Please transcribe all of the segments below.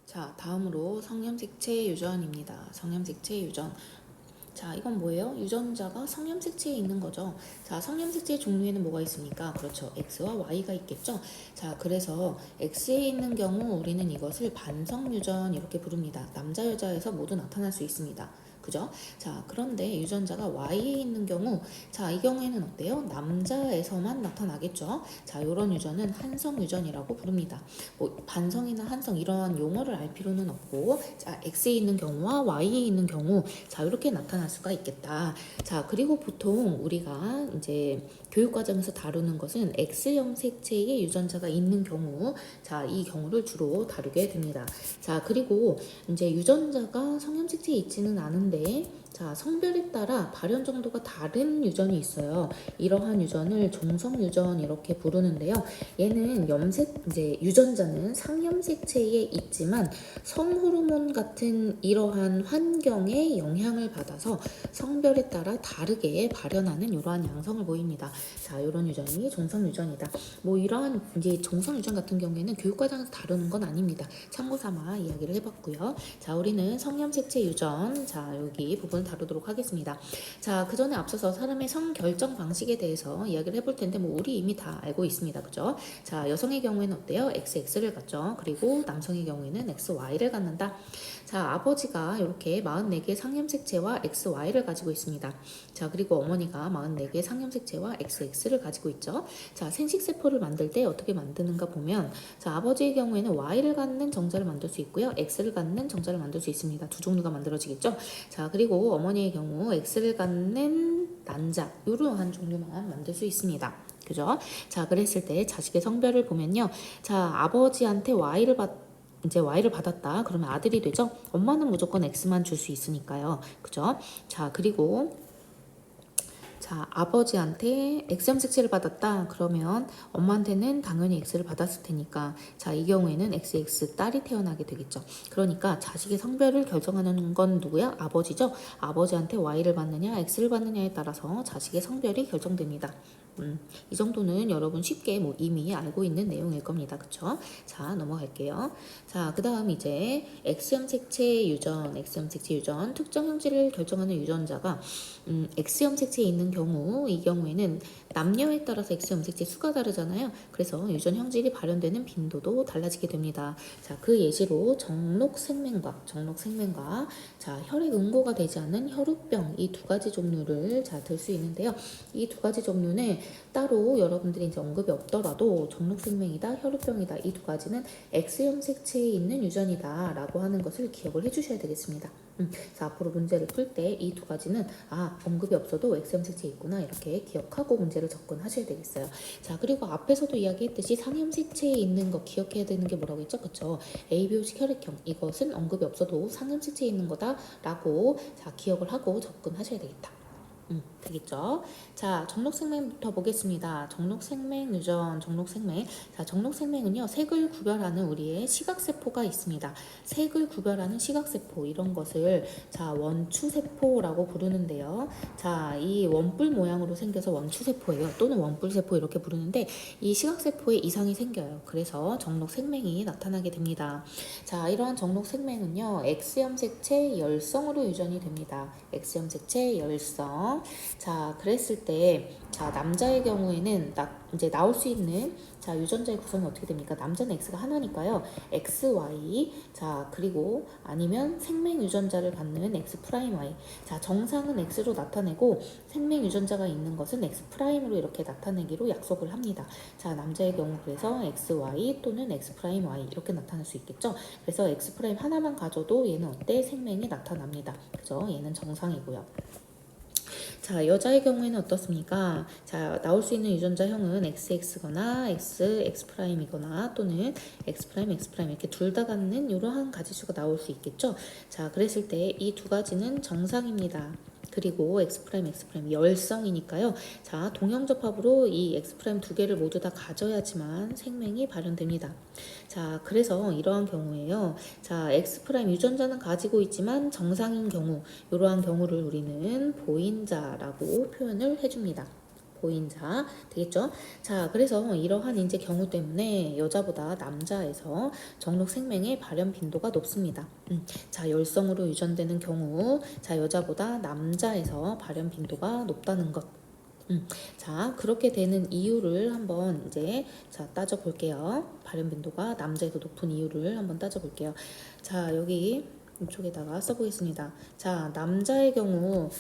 자, 다음으로 성염색체 유전입니다. 성염색체 유전. 자, 이건 뭐예요? 유전자가 성염색체에 있는 거죠. 자, 성염색체 종류에는 뭐가 있습니까? 그렇죠. X와 Y가 있겠죠. 자, 그래서 X에 있는 경우 우리는 이것을 반성 유전 이렇게 부릅니다. 남자, 여자에서 모두 나타날 수 있습니다. 그죠? 자, 그런데 유전자가 Y에 있는 경우, 자, 이 경우에는 어때요? 남자에서만 나타나겠죠? 자, 이런 유전은 한성 유전이라고 부릅니다. 뭐 반성이나 한성 이러한 용어를 알 필요는 없고, 자, X에 있는 경우와 Y에 있는 경우, 자, 이렇게 나타날 수가 있겠다. 자, 그리고 보통 우리가 이제 교육 과정에서 다루는 것은 X형 색체의 유전자가 있는 경우, 자, 이 경우를 주로 다루게 됩니다. 자, 그리고 이제 유전자가 성염색체에 있지는 않은데, 자, 성별에 따라 발현 정도가 다른 유전이 있어요. 이러한 유전을 종성 유전 이렇게 부르는데요. 얘는 이제 유전자는 상염색체에 있지만 성호르몬 같은 이러한 환경의 영향을 받아서 성별에 따라 다르게 발현하는 이러한 양성을 보입니다. 자, 이런 유전이 종성 유전이다. 뭐 이러한 이제 종성 유전 같은 경우에는 교육과정에서 다루는 건 아닙니다. 참고 삼아 이야기를 해봤고요. 자, 우리는 성염색체 유전, 자, 여기 부분 다루도록 하겠습니다. 자, 그 전에 앞서서 사람의 성결정 방식에 대해서 이야기를 해볼 텐데 뭐 우리 이미 다 알고 있습니다. 그죠? 자, 여성의 경우에는 어때요? XX를 갖죠. 그리고 남성의 경우에는 XY를 갖는다. 자, 아버지가 이렇게 44개의 상염색체와 XY를 가지고 있습니다. 자, 그리고 어머니가 44개의 상염색체와 XX를 가지고 있죠. 자, 생식세포를 만들 때 어떻게 만드는가 보면, 자, 아버지의 경우에는 Y를 갖는 정자를 만들 수 있고요. X를 갖는 정자를 만들 수 있습니다. 두 종류가 만들어지겠죠. 자, 그리고 어머니의 경우 X를 갖는 난자, 이러한 종류만 만들 수 있습니다. 그죠? 자, 그랬을 때 자식의 성별을 보면요. 자, 아버지한테 이제 Y를 받았다. 그러면 아들이 되죠? 엄마는 무조건 X만 줄 수 있으니까요. 그죠? 자, 그리고 자, 아버지한테 X형 색채를 받았다. 그러면 엄마한테는 당연히 X를 받았을 테니까 자, 이 경우에는 XX 딸이 태어나게 되겠죠. 그러니까 자식의 성별을 결정하는 건 누구야? 아버지죠. 아버지한테 Y를 받느냐 X를 받느냐에 따라서 자식의 성별이 결정됩니다. 이 정도는 여러분 쉽게 뭐 이미 알고 있는 내용일 겁니다. 그쵸? 자, 넘어갈게요. 자, 그 다음 이제 X형 색채 유전, 특정 형질을 결정하는 유전자가 X형 색채에 있는 경우, 이 경우에는 남녀에 따라서 X형 색채 수가 다르잖아요. 그래서 유전 형질이 발현되는 빈도도 달라지게 됩니다. 자, 그 예시로 정록생명과 자, 혈액 응고가 되지 않은 혈우병 이 두 가지 종류를 자, 들 수 있는데요. 이 두 가지 종류는 따로 여러분들이 이제 언급이 없더라도 정록생명이다, 혈우병이다 이 두 가지는 X형 색채에 있는 유전이다 라고 하는 것을 기억을 해주셔야 되겠습니다. 자, 앞으로 문제를 풀 때 이 두 가지는 언급이 없어도 X형 색채에 있구나 이렇게 기억하고 문제를 접근하셔야 되겠어요. 자, 그리고 앞에서도 이야기했듯이 상형 색채에 있는 거 기억해야 되는 게 뭐라고 했죠? 그쵸? ABO식 혈액형 이것은 언급이 없어도 상형 색채에 있는 거다라고 자, 기억을 하고 접근하셔야 되겠다. 되겠죠? 자, 정록생명부터 보겠습니다. 정록생명 유전, 정록생명. 자, 정록생명은요, 색을 구별하는 우리의 시각세포가 있습니다. 색을 구별하는 시각세포, 이런 것을, 자, 원추세포라고 부르는데요. 자, 이 원뿔 모양으로 생겨서 원추세포예요. 또는 원뿔세포 이렇게 부르는데, 이 시각세포에 이상이 생겨요. 그래서 정록생명이 나타나게 됩니다. 자, 이러한 정록생명은요, X형 색채 열성으로 유전이 됩니다. X형 색채 열성. 자, 그랬을 때, 자, 남자의 경우에는 이제 나올 수 있는 자, 유전자의 구성이 어떻게 됩니까? 남자는 X가 하나니까요. XY. 자, 그리고 아니면 생명 유전자를 갖는 X'Y. 자, 정상은 X로 나타내고 생명 유전자가 있는 것은 X'으로 이렇게 나타내기로 약속을 합니다. 자, 남자의 경우 그래서 XY 또는 X'Y 이렇게 나타날 수 있겠죠? 그래서 X' 하나만 가져도 얘는 어때? 생명이 나타납니다. 그죠? 얘는 정상이고요. 자, 여자의 경우에는 어떻습니까? 자, 나올 수 있는 유전자형은 XX거나 X'이거나 또는 X', 이렇게 둘 다 갖는 이러한 가지수가 나올 수 있겠죠? 자, 그랬을 때 이 두 가지는 정상입니다. 그리고 X', 열성이니까요. 자, 동형접합으로 이 X' 두 개를 모두 다 가져야지만 생명이 발현됩니다. 자, 그래서 이러한 경우에요. 자, X' 유전자는 가지고 있지만 정상인 경우, 이러한 경우를 우리는 보인자라고 표현을 해줍니다. 보인자 되겠죠? 자, 그래서 이러한 이제 경우 때문에 여자보다 남자에서 정록 생명의 발현 빈도가 높습니다. 자, 열성으로 유전되는 경우, 자, 여자보다 남자에서 발현 빈도가 높다는 것. 자, 그렇게 되는 이유를 한번 이제 자 따져볼게요. 발현 빈도가 남자에서 높은 이유를 한번 따져볼게요. 자, 여기 이쪽에다가 써보겠습니다. 자, 남자의 경우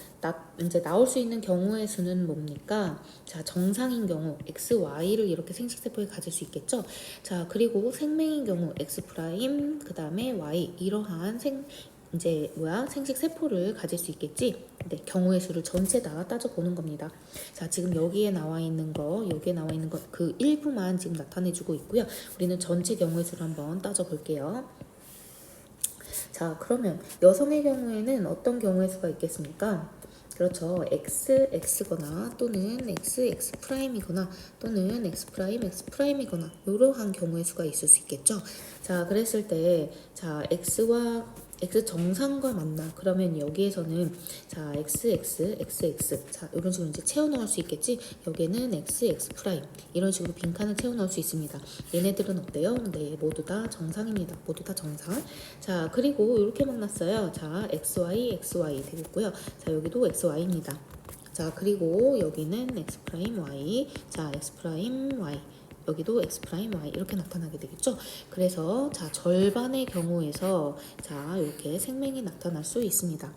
이제 나올 수 있는 경우의 수는 뭡니까? 자, 정상인 경우 X, Y를 이렇게 생식세포에 가질 수 있겠죠? 자, 그리고 생명인 경우 X 프라임, 그 다음에 Y 이러한 생식세포를 가질 수 있겠지? 네, 경우의 수를 전체 다 따져보는 겁니다. 자, 지금 여기에 나와 있는 거, 여기에 나와 있는 것 그 일부만 지금 나타내주고 있고요. 우리는 전체 경우의 수를 한번 따져볼게요. 자, 그러면 여성의 경우에는 어떤 경우의 수가 있겠습니까? 그렇죠. XX거나 또는 XX 프라임이거나 또는 X 프라임 X 프라임이거나 이러한 경우의 수가 있을 수 있겠죠. 자, 그랬을 때 자, X 정상과 맞나? 그러면 여기에서는 자, XX 자, 이런 식으로 이제 채워 넣을 수 있겠지. 여기에는 XX 프라임 이런 식으로 빈칸을 채워 넣을 수 있습니다. 얘네들은 어때요? 네, 모두 다 정상입니다. 모두 다 정상. 자, 그리고 이렇게 만났어요. 자, XY 되겠고요. 자, 여기도 XY입니다. 자, 그리고 여기는 X 프라임 Y. 자, X 프라임 Y. 여기도 X 프라임 Y 이렇게 나타나게 되겠죠. 그래서 자, 절반의 경우에서 자, 이렇게 생명이 나타날 수 있습니다.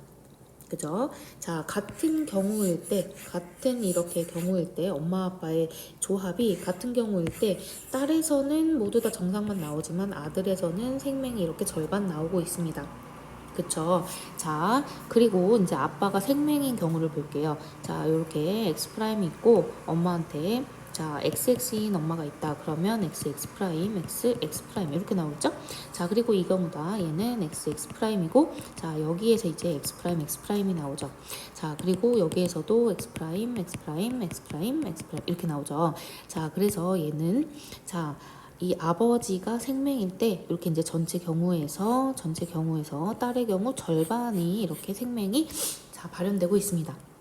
그죠? 자, 같은 이렇게 경우일 때 엄마 아빠의 조합이 같은 경우일 때 딸에서는 모두 다 정상만 나오지만 아들에서는 생명이 이렇게 절반 나오고 있습니다. 그쵸? 자, 그리고 이제 아빠가 생명인 경우를 볼게요. 자, 이렇게 X 프라임이 있고 엄마한테 자, XX인 엄마가 있다. 그러면 XX 프라임, XX 프라임 이렇게 나오겠죠? 자, 그리고 이 경우다. 얘는 XX 프라임이고 자, 여기에서 이제 X 프라임이 나오죠. 자, 그리고 여기에서도 X 프라임, X 프라임, X 프라임, X 프라임 이렇게 나오죠. 자, 그래서 얘는 자, 이 아버지가 생명일 때 이렇게 이제 전체 경우에서 딸의 경우 절반이 이렇게 생명이 자, 발현되고 있습니다.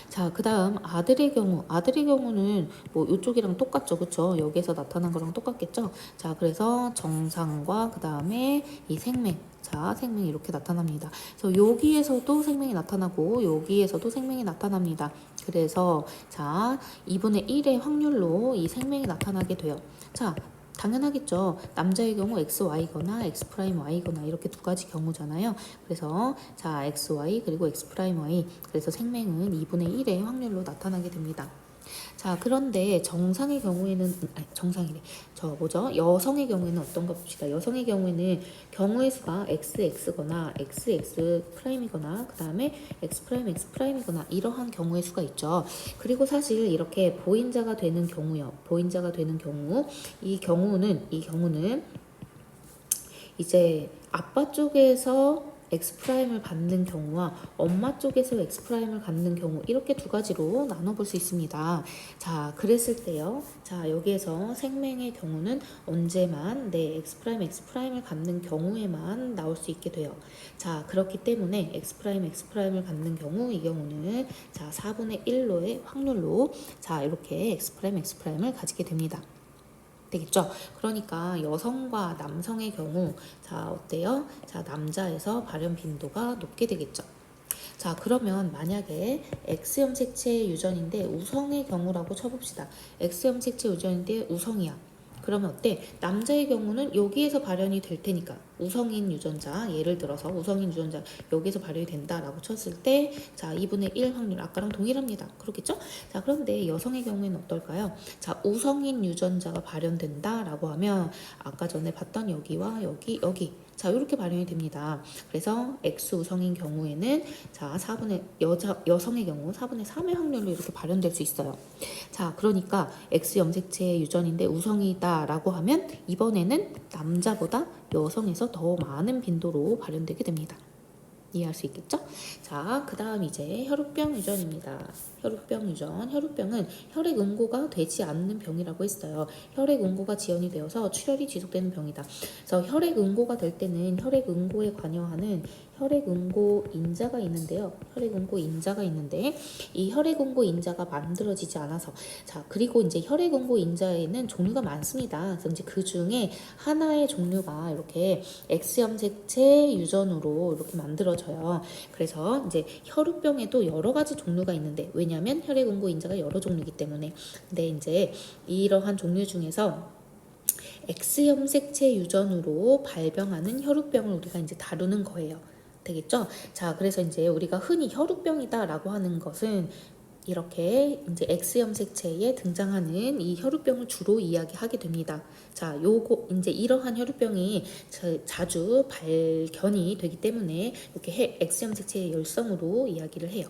자, 그 다음 아들의 경우는 뭐 이쪽이랑 똑같죠. 그쵸? 여기에서 나타난 거랑 똑같겠죠? 자, 그래서 정상과 그 다음에 이 생명이 이렇게 나타납니다. 그래서 여기에서도 생명이 나타나고 여기에서도 생명이 나타납니다. 그래서 자, 2분의 1의 확률로 이 생명이 나타나게 돼요. 자, 당연하겠죠. 남자의 경우 XY거나 X'Y거나 이렇게 두 가지 경우잖아요. 그래서 자, XY 그리고 X'Y 그래서 생명은 2분의 1의 확률로 나타나게 됩니다. 자, 그런데 정상의 경우에는 정상이래. 여성의 경우에는 어떤가 봅시다. 여성의 경우에는 경우의 수가 XX거나 XX 프라임이거나 그 다음에 X 프라임이거나 이러한 경우의 수가 있죠. 그리고 사실 이렇게 보인자가 되는 경우요. 이 경우는 이제 아빠 쪽에서 X'을 갖는 경우와 엄마 쪽에서 X'을 갖는 경우 이렇게 두 가지로 나눠볼 수 있습니다. 자, 그랬을 때요. 자, 여기에서 생명의 경우는 언제만 X'을 갖는 경우에만 나올 수 있게 돼요. 자, 그렇기 때문에 X'을 갖는 경우 이 경우는 자, 4분의 1로의 확률로 자, 이렇게 X'을 가지게 됩니다. 되겠죠? 그러니까 여성과 남성의 경우 자, 어때요? 자, 남자에서 발현 빈도가 높게 되겠죠. 자, 그러면 만약에 X형 색채 유전인데 우성의 경우라고 쳐봅시다. X형 색채 유전인데 우성이야. 그러면 어때? 남자의 경우는 여기에서 발현이 될 테니까 우성인 유전자, 예를 들어서 우성인 유전자 여기서 발현이 된다라고 쳤을 때 자, 2분의 1 확률 아까랑 동일합니다. 그렇겠죠? 자, 그런데 여성의 경우에는 어떨까요? 자, 우성인 유전자가 발현된다라고 하면 아까 전에 봤던 여기와 여기 자, 이렇게 발현이 됩니다. 그래서 X 우성인 경우에는 자, 여성의 경우 4분의 3의 확률로 이렇게 발현될 수 있어요. 자, 그러니까 X 염색체 유전인데 우성이다라고 하면 이번에는 남자보다 여성에서 더 많은 빈도로 발현되게 됩니다. 이해할 수 있겠죠? 자, 그 다음 이제 혈우병 유전입니다. 혈우병 유전. 혈우병은 혈액 응고가 되지 않는 병이라고 했어요. 혈액 응고가 지연이 되어서 출혈이 지속되는 병이다. 그래서 혈액 응고가 될 때는 혈액 응고에 관여하는 혈액 응고 인자가 있는데요. 혈액 응고 인자가 있는데 이 혈액 응고 인자가 만들어지지 않아서 자, 그리고 이제 혈액 응고 인자에는 종류가 많습니다. 그래서 이제 그 중에 하나의 종류가 이렇게 X염색체 유전으로 이렇게 만들어져요. 그래서 이제 혈우병에도 여러 가지 종류가 있는데 왜냐하면 혈액 응고 인자가 여러 종류이기 때문에 근데 이제 이러한 종류 중에서 X염색체 유전으로 발병하는 혈우병을 우리가 이제 다루는 거예요. 되겠죠? 자, 그래서 이제 우리가 흔히 혈우병이다라고 하는 것은 이렇게 이제 X염색체에 등장하는 이 혈우병을 주로 이야기하게 됩니다. 자, 요거 이제 이러한 혈우병이 자주 발견이 되기 때문에 이렇게 X염색체의 열성으로 이야기를 해요.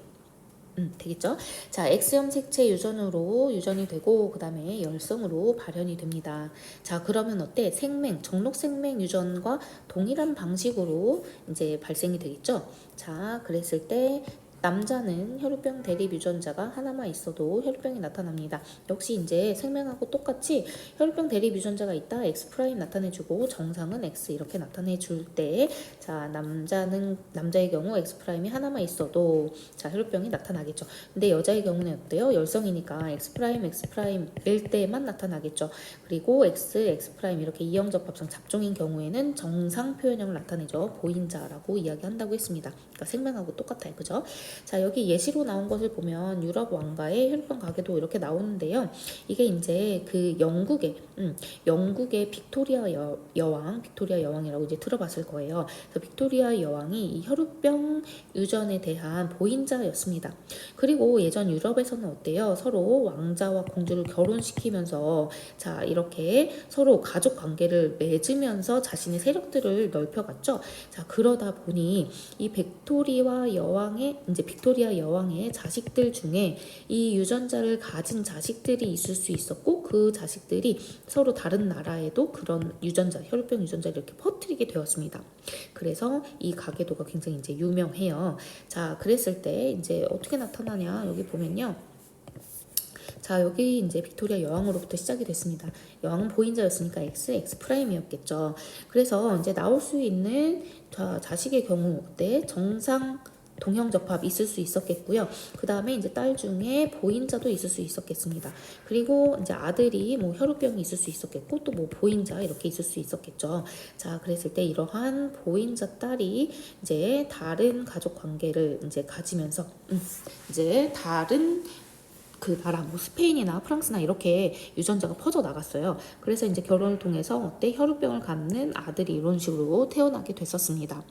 되겠죠? 자, X염색체 유전으로 유전이 되고 그 다음에 열성으로 발현이 됩니다. 자, 그러면 어때? 정록생맹 유전과 동일한 방식으로 이제 발생이 되겠죠? 자, 그랬을 때 남자는 혈우병 대립 유전자가 하나만 있어도 혈우병이 나타납니다. 역시 이제 생명하고 똑같이 혈우병 대립 유전자가 있다 X' 나타내주고 정상은 X 이렇게 나타내줄 때 자, 남자의 경우 X'이 하나만 있어도 자, 혈우병이 나타나겠죠. 근데 여자의 경우는 어때요? 열성이니까 X'일 때만 나타나겠죠. 그리고 X' 이렇게 이형접합성 잡종인 경우에는 정상 표현형을 나타내죠. 보인자라고 이야기한다고 했습니다. 그러니까 생명하고 똑같아요. 그죠? 자, 여기 예시로 나온 것을 보면 유럽 왕가의 혈우병 가게도 이렇게 나오는데요. 이게 이제 그 영국의 빅토리아 여왕이라고 이제 들어봤을 거예요. 그래서 빅토리아 여왕이 이 혈우병 유전에 대한 보인자였습니다. 그리고 예전 유럽에서는 어때요? 서로 왕자와 공주를 결혼시키면서 자, 이렇게 서로 가족 관계를 맺으면서 자신의 세력들을 넓혀갔죠. 자, 그러다 보니 이 빅토리아 여왕의 자식들 중에 이 유전자를 가진 자식들이 있을 수 있었고 그 자식들이 서로 다른 나라에도 그런 혈우병 유전자를 이렇게 퍼뜨리게 되었습니다. 그래서 이 가계도가 굉장히 이제 유명해요. 자, 그랬을 때 이제 어떻게 나타나냐 여기 보면요. 자, 여기 이제 빅토리아 여왕으로부터 시작이 됐습니다. 여왕은 보인자였으니까 X'이었겠죠. 그래서 이제 나올 수 있는 자식의 경우 어때? 정상 동형접합 있을 수 있었겠고요. 그 다음에 이제 딸 중에 보인자도 있을 수 있었겠습니다. 그리고 이제 아들이 뭐 혈우병이 있을 수 있었겠고 또 뭐 보인자 이렇게 있을 수 있었겠죠. 자, 그랬을 때 이러한 보인자 딸이 이제 다른 가족 관계를 이제 가지면서 이제 다른 그 나라 뭐 스페인이나 프랑스나 이렇게 유전자가 퍼져 나갔어요. 그래서 이제 결혼을 통해서 어때 혈우병을 갖는 아들이 이런 식으로 태어나게 됐었습니다.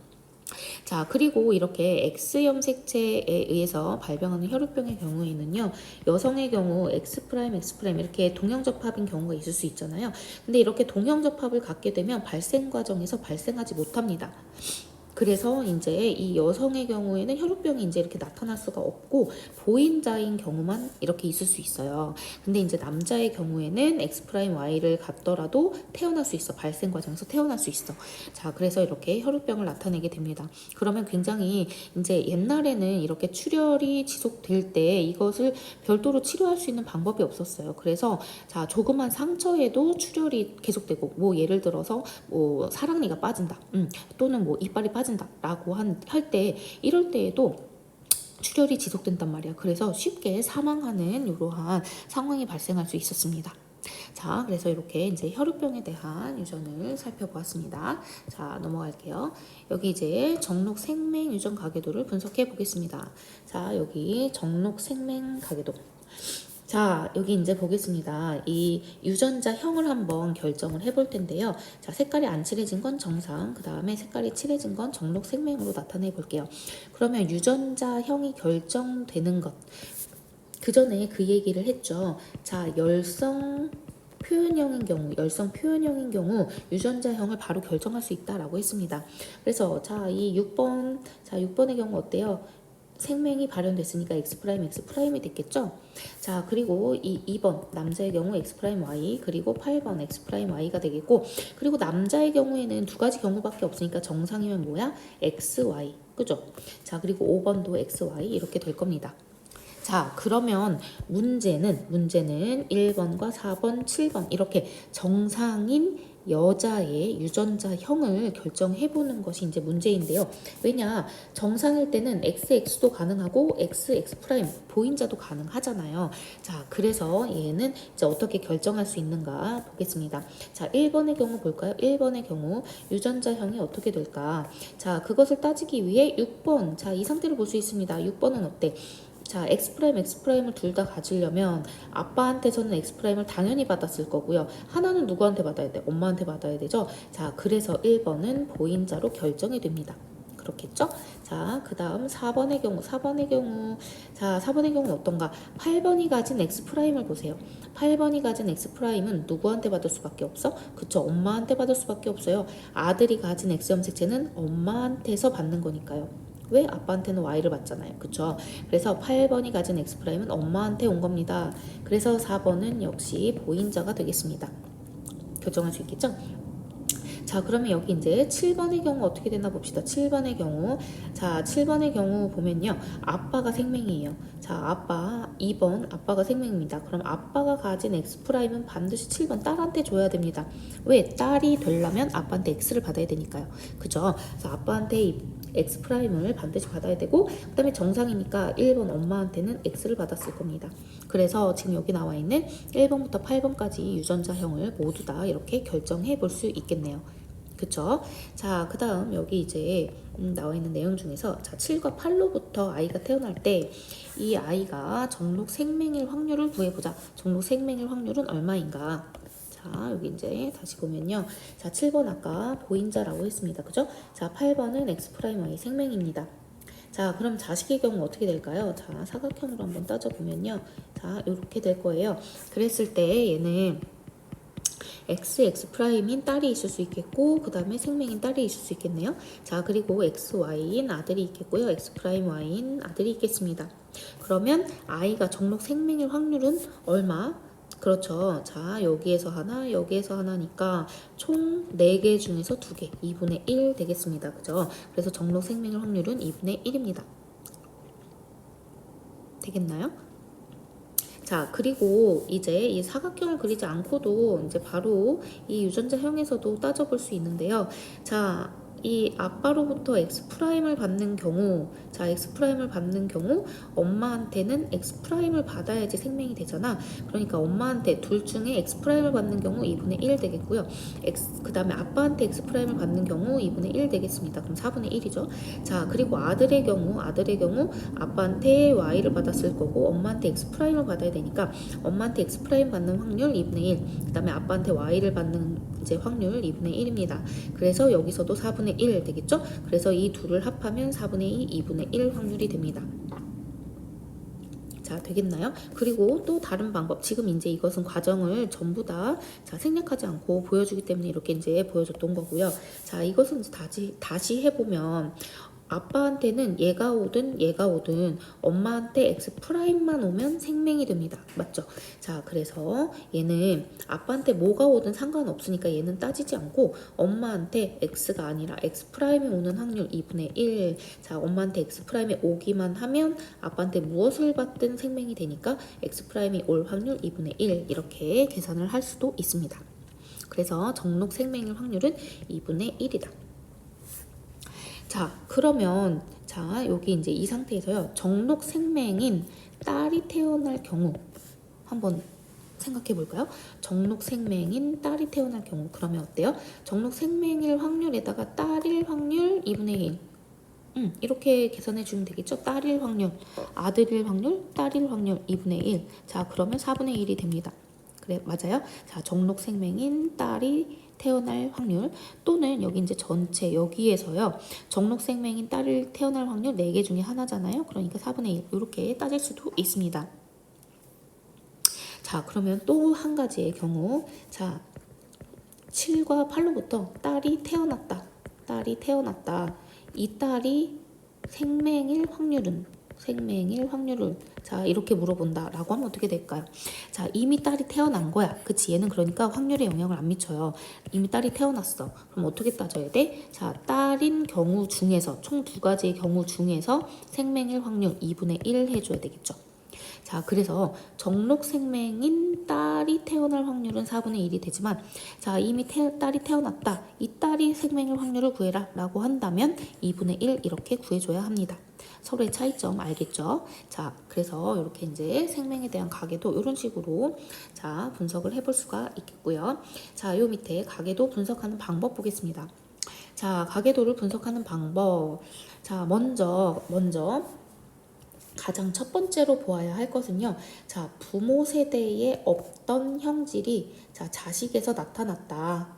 자, 그리고 이렇게 X염색체에 의해서 발병하는 혈우병의 경우에는요, 여성의 경우 X' 이렇게 동형접합인 경우가 있을 수 있잖아요. 근데 이렇게 동형접합을 갖게 되면 발생 과정에서 발생하지 못합니다. 그래서 이제 이 여성의 경우에는 혈우병이 이제 이렇게 나타날 수가 없고 보인자인 경우만 이렇게 있을 수 있어요. 근데 이제 남자의 경우에는 X'Y를 갖더라도 태어날 수 있어. 발생 과정에서 태어날 수 있어. 자, 그래서 이렇게 혈우병을 나타내게 됩니다. 그러면 굉장히 이제 옛날에는 이렇게 출혈이 지속될 때 이것을 별도로 치료할 수 있는 방법이 없었어요. 그래서 자, 조그만 상처에도 출혈이 계속되고 뭐 예를 들어서 뭐 사랑니가 빠진다. 또는 뭐 이빨이 빠진다. 라고 할 때 이럴 때에도 출혈이 지속된단 말이야. 그래서 쉽게 사망하는 이러한 상황이 발생할 수 있었습니다. 자, 그래서 이렇게 이제 혈우병에 대한 유전을 살펴보았습니다. 자, 넘어갈게요. 여기 이제 정록 생맹 유전 가계도를 분석해 보겠습니다. 자, 여기 정록 생맹 가계도. 자, 여기 이제 보겠습니다. 이 유전자형을 한번 결정을 해볼 텐데요. 자, 색깔이 안 칠해진 건 정상, 그 다음에 색깔이 칠해진 건 정록 생맹으로 나타내 볼게요. 그러면 유전자형이 결정되는 것. 그 전에 그 얘기를 했죠. 자, 열성 표현형인 경우 유전자형을 바로 결정할 수 있다라고 했습니다. 그래서 자, 이 6번의 경우 어때요? 생명이 발현됐으니까 X'X'이 됐겠죠? 자, 그리고 이 2번 남자의 경우 X'Y 그리고 8번 X'Y가 되겠고, 그리고 남자의 경우에는 두 가지 경우밖에 없으니까 정상이면 뭐야? XY. 그죠? 자, 그리고 5번도 XY 이렇게 될 겁니다. 자, 그러면 문제는 1번과 4번, 7번 이렇게 정상인 여자의 유전자형을 결정해보는 것이 이제 문제인데요. 왜냐, 정상일 때는 XX도 가능하고 XX' 보인자도 가능하잖아요. 자, 그래서 얘는 이제 어떻게 결정할 수 있는가 보겠습니다. 자, 1번의 경우 볼까요? 1번의 경우 유전자형이 어떻게 될까? 자, 그것을 따지기 위해 6번, 자, 이 상태를 볼 수 있습니다. 6번은 어때? 자, X'을 둘 다 가지려면 아빠한테서는 X'을 당연히 받았을 거고요. 하나는 누구한테 받아야 돼? 엄마한테 받아야 되죠? 자, 그래서 1번은 보인자로 결정이 됩니다. 그렇겠죠? 자, 그 다음 4번의 경우, 자, 4번의 경우는 어떤가? 8번이 가진 X'을 보세요. 8번이 가진 X'은 누구한테 받을 수밖에 없어? 그쵸, 엄마한테 받을 수밖에 없어요. 아들이 가진 X염색체는 엄마한테서 받는 거니까요. 왜? 아빠한테는 Y를 받잖아요. 그쵸? 그래서 8번이 가진 X'은 엄마한테 온 겁니다. 그래서 4번은 역시 보인자가 되겠습니다. 결정할 수 있겠죠? 자, 그러면 여기 이제 7번의 경우 어떻게 되나 봅시다. 7번의 경우. 자, 7번의 경우 보면요. 아빠가 생명이에요. 자, 아빠 2번 아빠가 생명입니다. 그럼 아빠가 가진 X'은 반드시 7번 딸한테 줘야 됩니다. 왜? 딸이 되려면 아빠한테 X를 받아야 되니까요. 그죠? 그래서 아빠한테 X'을 반드시 받아야 되고, 그 다음에 정상이니까 1번 엄마한테는 X를 받았을 겁니다. 그래서 지금 여기 나와 있는 1번부터 8번까지 유전자형을 모두 다 이렇게 결정해 볼 수 있겠네요. 그쵸? 자, 그 다음 여기 이제 나와 있는 내용 중에서 자, 7과 8로부터 아이가 태어날 때 이 아이가 정록 생명일 확률을 구해보자. 정록 생명일 확률은 얼마인가? 자, 여기 이제 다시 보면요. 자, 7번 아까 보인자라고 했습니다. 그죠? 자, 8번은 X'Y 생명입니다. 자, 그럼 자식의 경우 어떻게 될까요? 자, 사각형으로 한번 따져보면요. 자, 이렇게 될 거예요. 그랬을 때 얘는 X'인 딸이 있을 수 있겠고, 그 다음에 생명인 딸이 있을 수 있겠네요. 자, 그리고 XY인 아들이 있겠고요. X'Y인 아들이 있겠습니다. 그러면 아이가 정록 생명일 확률은 얼마? 그렇죠. 자, 여기에서 하나, 여기에서 하나니까 총 4개 중에서 2개, 2분의 1 되겠습니다. 그죠? 그래서 정록 생명일 확률은 2분의 1입니다. 되겠나요? 자, 그리고 이제 이 사각형을 그리지 않고도 이제 바로 이 유전자형에서도 따져볼 수 있는데요. 자, 이 아빠로부터 X'을 받는 경우, 자, X'을 받는 경우 엄마한테는 X'을 받아야지 생명이 되잖아. 그러니까 엄마한테 둘 중에 X'을 받는 경우 2분의 1 되겠고요. 그 다음에 아빠한테 X'을 받는 경우 2분의 1 되겠습니다. 그럼 4분의 1이죠. 자, 그리고 아들의 경우 아빠한테 Y를 받았을 거고 엄마한테 X'을 받아야 되니까 엄마한테 X' 받는 확률 2분의 1, 그 다음에 아빠한테 Y를 받는 이제 확률 2분의 1입니다. 그래서 여기서도 4분의 1 되겠죠? 그래서 이 둘을 합하면 4분의 2, 2분의 1 확률이 됩니다. 자, 되겠나요? 그리고 또 다른 방법, 지금 이제 이것은 과정을 전부 다 자, 생략하지 않고 보여주기 때문에 이렇게 이제 보여줬던 거고요. 자, 이것은 다시 해보면 아빠한테는 얘가 오든 엄마한테 X'만 오면 생명이 됩니다. 맞죠? 자, 그래서 얘는 아빠한테 뭐가 오든 상관없으니까 얘는 따지지 않고 엄마한테 X가 아니라 X'이 오는 확률 2분의 1. 자, 엄마한테 X'이 오기만 하면 아빠한테 무엇을 받든 생명이 되니까 X'이 올 확률 2분의 1. 이렇게 계산을 할 수도 있습니다. 그래서 정록 생명일 확률은 2분의 1이다. 자, 그러면 자, 여기 이제 이 상태에서요. 정록 생명인 딸이 태어날 경우 한번 생각해 볼까요? 정록 생명인 딸이 태어날 경우 그러면 어때요? 정록 생명일 확률에다가 딸일 확률 2분의 1. 이렇게 계산해 주면 되겠죠? 딸일 확률, 아들일 확률, 딸일 확률 2분의 1. 자, 그러면 4분의 1이 됩니다. 그래, 맞아요? 자, 정록 생명인 딸이 태어날 확률 또는 여기 이제 전체 여기에서요. 정록 생명인 딸을 태어날 확률 4개 중에 하나잖아요. 그러니까 4분의 1 이렇게 따질 수도 있습니다. 자, 그러면 또 한 가지의 경우 자, 7과 8로부터 딸이 태어났다. 이 딸이 생명일 확률은 생맹일 확률을 자 이렇게 물어본다 라고 하면 어떻게 될까요? 자 이미 딸이 태어난 거야. 그치? 얘는 그러니까 확률에 영향을 안 미쳐요. 이미 딸이 태어났어. 그럼 어떻게 따져야 돼? 자 딸인 경우 중에서 총 두 가지의 경우 중에서 생맹일 확률 2분의 1 해줘야 되겠죠. 자 그래서 정록 생맹인 딸이 태어날 확률은 4분의 1이 되지만 자 이미 딸이 태어났다. 이 딸이 생맹일 확률을 구해라 라고 한다면 2분의 1 이렇게 구해줘야 합니다. 서로의 차이점 알겠죠? 자 그래서 이렇게 이제 생명에 대한 가계도 이런 식으로 자 분석을 해볼 수가 있겠고요. 자 요 밑에 가계도 분석하는 방법 보겠습니다. 자 가계도를 분석하는 방법. 자 먼저 가장 첫 번째로 보아야 할 것은요. 자, 부모 세대에 없던 형질이 자, 자식에서 나타났다.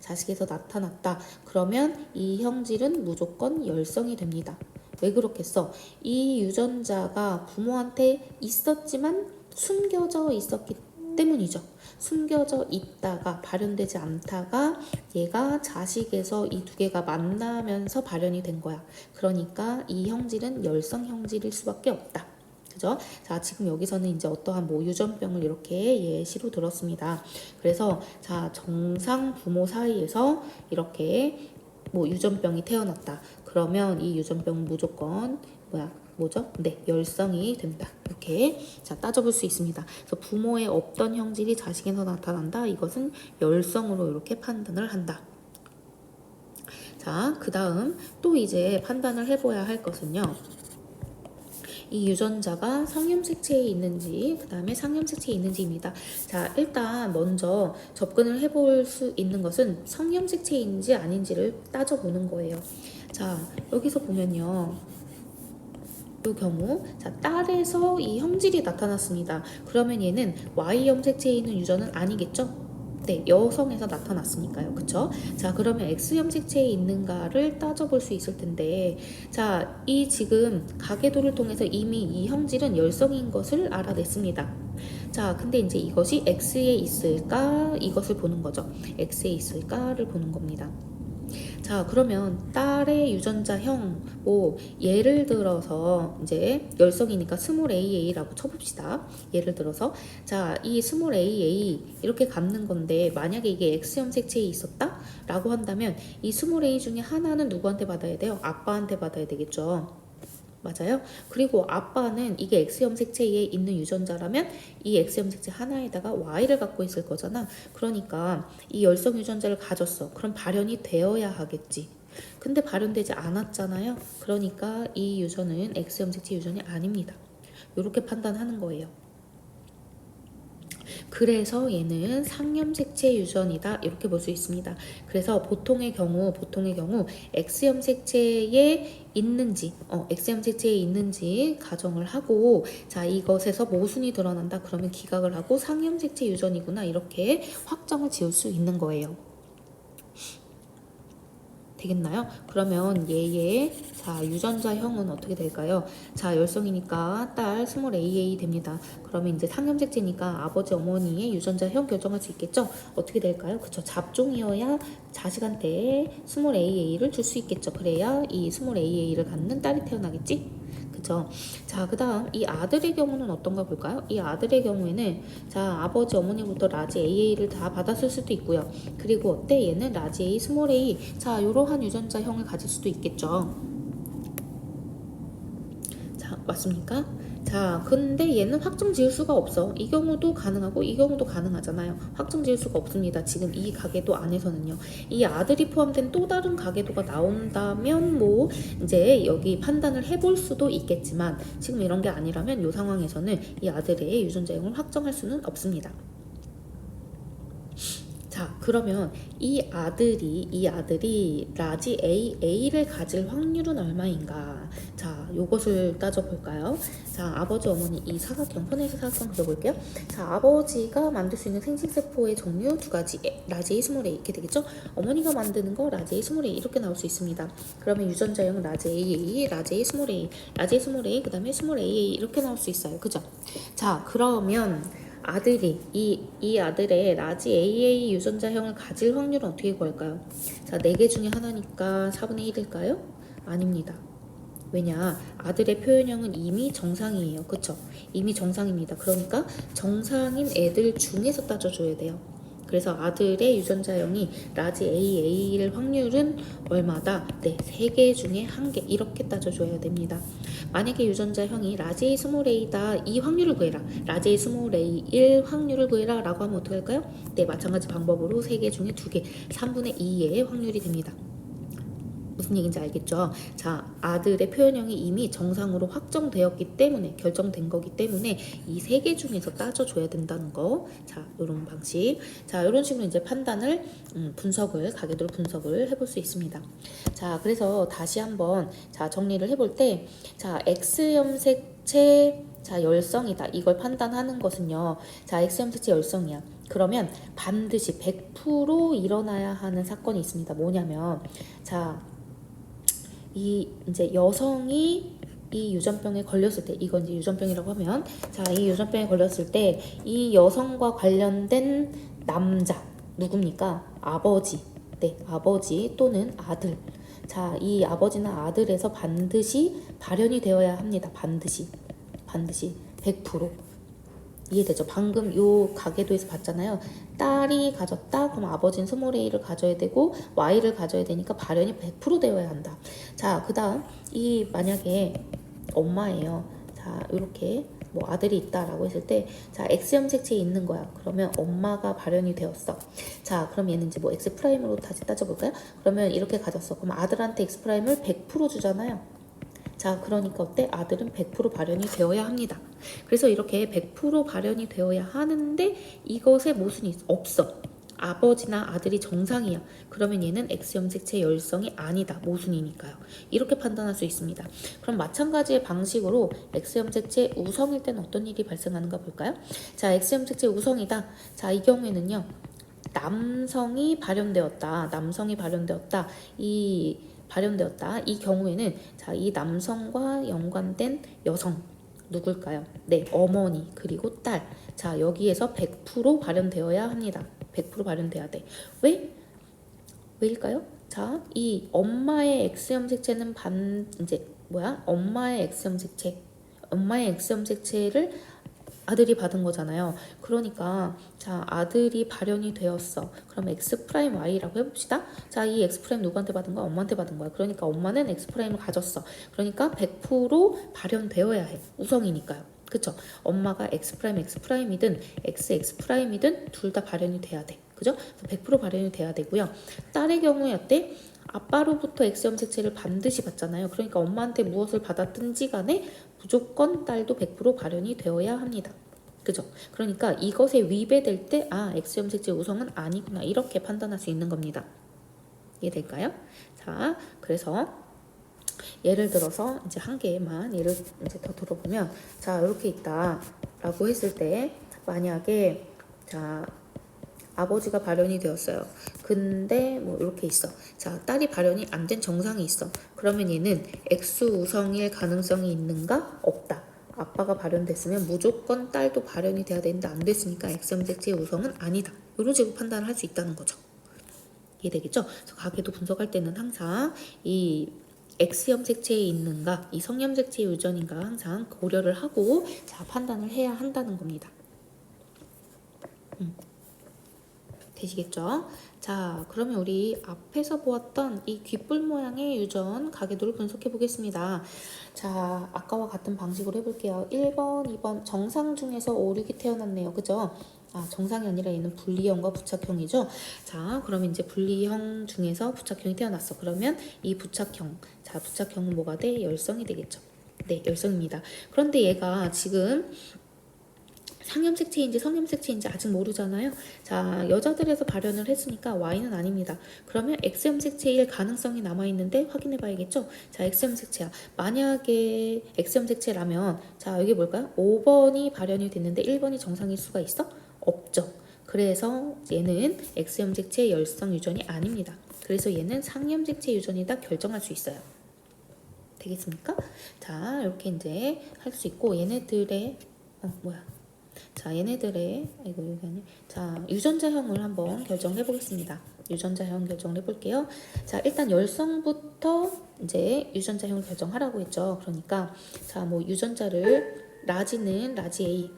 자식에서 나타났다. 그러면 이 형질은 무조건 열성이 됩니다. 왜 그렇겠어? 이 유전자가 부모한테 있었지만 숨겨져 있었기 때문이죠. 숨겨져 있다가 발현되지 않다가 얘가 자식에서 이 두 개가 만나면서 발현이 된 거야. 그러니까 이 형질은 열성 형질일 수밖에 없다. 그죠? 자, 지금 여기서는 이제 어떠한 뭐 유전병을 이렇게 예시로 들었습니다. 그래서 자, 정상 부모 사이에서 이렇게 뭐 유전병이 태어났다. 그러면 이 유전병은 무조건 뭐죠? 네, 열성이 된다. 이렇게 자 따져볼 수 있습니다. 그래서 부모의 없던 형질이 자식에서 나타난다. 이것은 열성으로 이렇게 판단을 한다. 자, 그 다음 또 이제 판단을 해봐야 할 것은요. 이 유전자가 성염색체에 있는지 그 다음에 상염색체에 있는지입니다. 자 일단 먼저 접근을 해볼 수 있는 것은 성염색체인지 아닌지를 따져보는 거예요. 자 여기서 보면요. 이 경우 자 딸에서 이 형질이 나타났습니다. 그러면 얘는 Y염색체에 있는 유전은 아니겠죠? 네, 여성에서 나타났으니까요. 그쵸? 자, 그러면 X염색체에 있는가를 따져볼 수 있을 텐데 자, 이 지금 가계도를 통해서 이미 이 형질은 열성인 것을 알아냈습니다. 자, 근데 이제 이것이 X에 있을까? 이것을 보는 거죠. X에 있을까를 보는 겁니다. 자 그러면 딸의 유전자형 뭐 예를 들어서 이제 열성이니까 스몰 AA라고 쳐봅시다. 예를 들어서 자 이 스몰 AA 이렇게 갖는 건데 만약에 이게 X염색체에 있었다 라고 한다면 이 스몰 A 중에 하나는 누구한테 받아야 돼요? 아빠한테 받아야 되겠죠. 맞아요? 그리고 아빠는 이게 X염색체에 있는 유전자라면 이 X염색체 하나에다가 Y를 갖고 있을 거잖아. 그러니까 이 열성 유전자를 가졌어. 그럼 발현이 되어야 하겠지. 근데 발현되지 않았잖아요. 그러니까 이 유전은 X염색체 유전이 아닙니다. 이렇게 판단하는 거예요. 그래서 얘는 상염색체 유전이다 이렇게 볼 수 있습니다. 그래서 보통의 경우 X염색체에 있는지 X염색체에 있는지 가정을 하고 자 이것에서 모순이 드러난다 그러면 기각을 하고 상염색체 유전이구나 이렇게 확정을 지을 수 있는 거예요. 되겠나요? 그러면 얘의 자 유전자형은 어떻게 될까요? 자 열성이니까 딸 스몰 AA 됩니다. 그러면 이제 상염색체니까 아버지 어머니의 유전자형 결정할 수 있겠죠? 어떻게 될까요? 그쵸 잡종이어야 자식한테 스몰 AA를 줄 수 있겠죠. 그래야 이 스몰 AA를 갖는 딸이 태어나겠지? 그죠? 자, 그 다음 이 아들의 경우는 어떤가 볼까요? 이 아들의 경우에는 자 아버지 어머니부터 라지 AA를 다 받았을 수도 있고요. 그리고 어때? 얘는 라지 A, 스몰 A 자 이러한 유전자형을 가질 수도 있겠죠. 자 맞습니까? 자 근데 얘는 확정 지을 수가 없어. 이 경우도 가능하고 이 경우도 가능하잖아요. 확정 지을 수가 없습니다. 지금 이 가계도 안에서는요. 이 아들이 포함된 또 다른 가계도가 나온다면 뭐 이제 여기 판단을 해볼 수도 있겠지만 지금 이런 게 아니라면 이 상황에서는 이 아들의 유전자형을 확정할 수는 없습니다. 자 그러면 이 아들이 라지 AA를 가질 확률은 얼마인가? 자 요것을 따져볼까요? 자 아버지 어머니 이 사각형 선에서 사각형 그려볼게요. 자 아버지가 만들 수 있는 생식세포의 종류 두 가지 라지 A 스몰 A 이렇게 되겠죠? 어머니가 만드는 거 라지 A 스몰 A 이렇게 나올 수 있습니다. 그러면 유전자형 라지 AA 라지 A 스몰 A 라지 A 스몰 A 그 다음에 스몰 AA 이렇게 나올 수 있어요. 그죠? 자 그러면 아들이 이 아들의 라지 AA 유전자형을 가질 확률은 어떻게 구할까요? 자, 4개 중에 하나니까 4분의 1일까요? 아닙니다. 왜냐? 아들의 표현형은 이미 정상이에요. 그쵸? 이미 정상입니다. 그러니까 정상인 애들 중에서 따져줘야 돼요. 그래서 아들의 유전자형이 라지 AA일 확률은 얼마다? 네, 3개 중에 1개 이렇게 따져줘야 됩니다. 만약에 유전자형이 라지 A 스몰 A다 이 확률을 구해라. 라지 A 스몰 A일 확률을 구해라 라고 하면 어떻게 할까요? 네, 마찬가지 방법으로 3개 중에 2개 3분의 2의 확률이 됩니다. 무슨 얘기인지 알겠죠? 자, 아들의 표현형이 이미 정상으로 확정되었기 때문에 결정된 거기 때문에 이 3개 중에서 따져줘야 된다는 거. 자, 이런 방식. 자, 이런 식으로 이제 판단을 가계도로 분석을 해볼 수 있습니다. 자, 그래서 다시 한번 자 정리를 해볼 때, 자 X 염색체 자 열성이다 이걸 판단하는 것은요. 자 X 염색체 열성이야. 그러면 반드시 100% 일어나야 하는 사건이 있습니다. 뭐냐면 자 이 이제 여성이 이 유전병에 걸렸을 때, 이건 이제 유전병이라고 하면, 자, 이 유전병에 걸렸을 때, 이 여성과 관련된 남자, 누굽니까? 아버지, 네, 아버지 또는 아들. 자, 이 아버지나 아들에서 반드시 발현이 되어야 합니다. 반드시 100%. 이해되죠? 방금 요 가계도에서 봤잖아요. 딸이 가졌다. 그럼 아버지는 스몰 a를 가져야 되고 y를 가져야 되니까 발현이 100% 되어야 한다. 자, 그 다음 이 만약에 엄마예요. 자, 이렇게 뭐 아들이 있다라고 했을 때, 자 X 염색체에 있는 거야. 그러면 엄마가 발현이 되었어. 자, 그럼 얘는 이제 뭐 X 프라임으로 다시 따져볼까요? 그러면 이렇게 가졌어. 그럼 아들한테 X 프라임을 100% 주잖아요. 자, 그러니까 어때? 아들은 100% 발현이 되어야 합니다. 그래서 이렇게 100% 발현이 되어야 하는데 이것에 모순이 없어. 아버지나 아들이 정상이야. 그러면 얘는 X 염색체 열성이 아니다. 모순이니까요. 이렇게 판단할 수 있습니다. 그럼 마찬가지의 방식으로 X 염색체 우성일 때는 어떤 일이 발생하는가 볼까요? 자, X 염색체 우성이다. 자, 이 경우에는요. 남성이 발현되었다. 이 경우에는 자, 이 남성과 연관된 여성 누굴까요? 네, 어머니 그리고 딸. 자, 여기에서 100% 발현되어야 합니다. 100% 발현돼야 돼. 왜일까요? 자, 이 엄마의 X염색체는 엄마의 X염색체를 아들이 받은 거잖아요. 그러니까 자 아들이 발현이 되었어. 그럼 X 프라임 Y라고 해봅시다. 자, 이 X 프라임 누구한테 받은 거야? 엄마한테 받은 거야. 그러니까 엄마는 X 프라임을 가졌어. 그러니까 100% 발현되어야 해. 우성이니까요. 그쵸? 엄마가 X 프라임이든 X 프라임이든 둘 다 발현이 돼야 돼. 그죠? 100% 발현이 돼야 되고요. 딸의 경우에 어때? 아빠로부터 X 염색체를 반드시 받잖아요. 그러니까 엄마한테 무엇을 받았든지 간에 무조건 딸도 100% 발현이 되어야 합니다. 그죠? 그러니까 이것에 위배될 때 X 염색체 우성은 아니구나 이렇게 판단할 수 있는 겁니다. 이해될까요? 자, 그래서 예를 들어서 이제 한 개만 예를 이제 더 들어보면, 자 이렇게 있다라고 했을 때 만약에 자 아버지가 발현이 되었어요. 근데 뭐 이렇게 있어. 자, 딸이 발현이 안 된 정상이 있어. 그러면 얘는 X 우성일 가능성이 있는가? 없다. 아빠가 발현됐으면 무조건 딸도 발현이 돼야 되는데 안 됐으니까 X 염색체의 우성은 아니다. 이런 식으로 판단을 할 수 있다는 거죠. 이해되겠죠? 그래서 가계도 분석할 때는 항상 이 X 염색체에 있는가, 이 성염색체의 유전인가 항상 고려를 하고 자 판단을 해야 한다는 겁니다. 되시겠죠? 자, 그러면 우리 앞에서 보았던 이 귓불 모양의 유전 가계도를 분석해 보겠습니다. 자, 아까와 같은 방식으로 해볼게요. 1번, 2번 정상 중에서 5, 6이 태어났네요. 그죠? 정상이 아니라 얘는 분리형과 부착형이죠. 자, 그러면 이제 분리형 중에서 부착형이 태어났어. 그러면 이 부착형, 자, 부착형은 뭐가 돼? 열성이 되겠죠. 네, 열성입니다. 그런데 얘가 지금 상염색체인지 성염색체인지 아직 모르잖아요. 자, 여자들에서 발현을 했으니까 Y는 아닙니다. 그러면 X염색체일 가능성이 남아있는데 확인해 봐야겠죠. 자, X염색체야. 만약에 X염색체라면 자, 여기 뭘까요? 5번이 발현이 됐는데 1번이 정상일 수가 있어? 없죠. 그래서 얘는 X염색체 열성 유전이 아닙니다. 그래서 얘는 상염색체 유전이다 결정할 수 있어요. 되겠습니까? 자, 이렇게 이제 할 수 있고 얘네들의 자, 얘네들의 자, 유전자형을 한번 결정해 보겠습니다. 유전자형 결정을 해볼게요. 자, 일단 열성부터 이제 유전자형을 결정하라고 했죠. 그러니까 자, 뭐 유전자를 라지는 라지 A,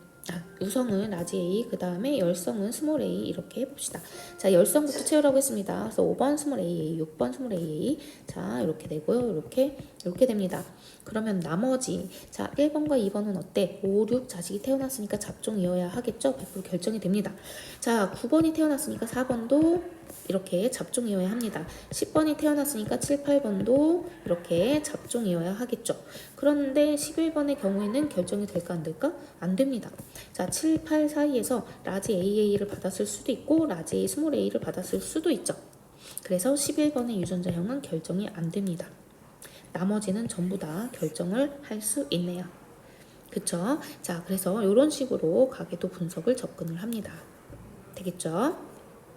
유성은 라지 A, 그 다음에 열성은 스몰 a 이렇게 해봅시다. 자, 열성부터 채우라고 했습니다. 그래서 5번 스몰 AA, 6번 스몰 AA. 자, 이렇게 되고요. 이렇게 됩니다. 그러면 나머지 자 1번과 2번은 어때? 5, 6 자식이 태어났으니까 잡종이어야 하겠죠? 100% 결정이 됩니다. 자 9번이 태어났으니까 4번도 이렇게 잡종이어야 합니다. 10번이 태어났으니까 7, 8번도 이렇게 잡종이어야 하겠죠. 그런데 11번의 경우에는 결정이 될까 안 될까? 안 됩니다. 자 7, 8 사이에서 라지 AA를 받았을 수도 있고 라지 A, 스몰 a를 받았을 수도 있죠. 그래서 11번의 유전자형은 결정이 안 됩니다. 나머지는 전부 다 결정을 할 수 있네요. 그쵸? 자, 그래서 이런 식으로 가계도 분석을 접근을 합니다. 되겠죠?